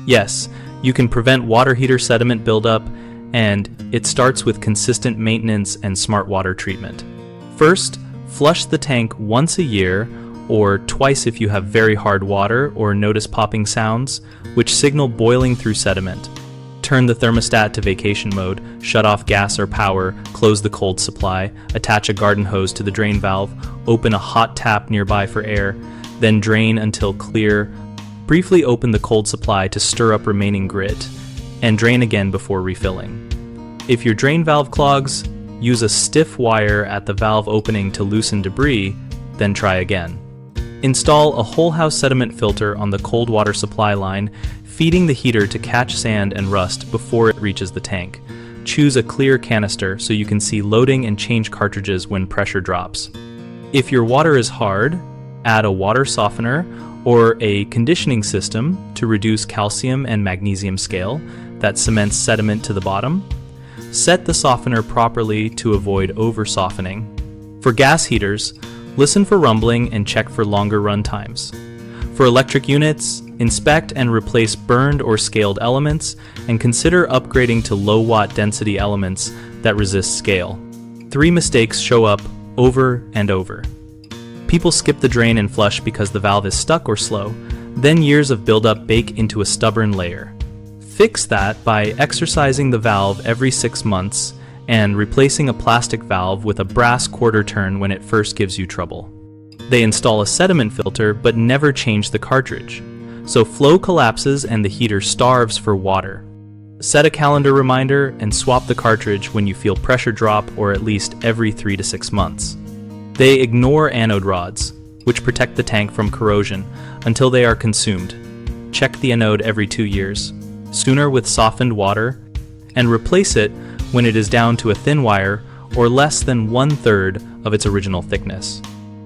Yes, you can prevent water heater sediment buildup, and it starts with consistent maintenance and smart water treatment. First, flush the tank once a year, or twice if you have very hard water or notice popping sounds, which signal boiling through sediment. Turn the thermostat to vacation mode, shut off gas or power, close the cold supply, attach a garden hose to the drain valve, open a hot tap nearby for air, then drain until clear. Briefly open the cold supply to stir up remaining grit, and drain again before refilling. If your drain valve clogs, use a stiff wire at the valve opening to loosen debris, then try again. Install a whole house sediment filter on the cold water supply line, feeding the heater to catch sand and rust before it reaches the tank. Choose a clear canister so you can see loading and change cartridges when pressure drops. If your water is hard, add a water softener or a conditioning system to reduce calcium and magnesium scale that cements sediment to the bottom. Set the softener properly to avoid over-softening. For gas heaters, listen for rumbling and check for longer run times. For electric units, inspect and replace burned or scaled elements, and consider upgrading to low-watt density elements that resist scale. 3 mistakes show up over and over. People skip the drain and flush because the valve is stuck or slow, then years of buildup bake into a stubborn layer. Fix that by exercising the valve every 6 months and replacing a plastic valve with a brass quarter turn when it first gives you trouble. They install a sediment filter but never change the cartridge, so flow collapses and the heater starves for water. Set a calendar reminder and swap the cartridge when you feel pressure drop, or at least every 3 to 6 months. They ignore anode rods, which protect the tank from corrosion, until they are consumed. Check the anode every 2 years, sooner with softened water, and replace it when it is down to a thin wire or less than 1/3 of its original thickness.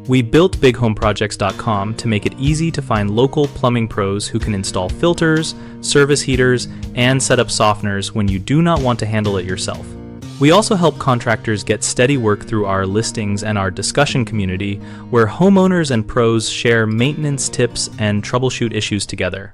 We built BigHomeProjects.com to make it easy to find local plumbing pros who can install filters, service heaters, and set up softeners when you do not want to handle it yourself. We also help contractors get steady work through our listings and our discussion community, where homeowners and pros share maintenance tips and troubleshoot issues together.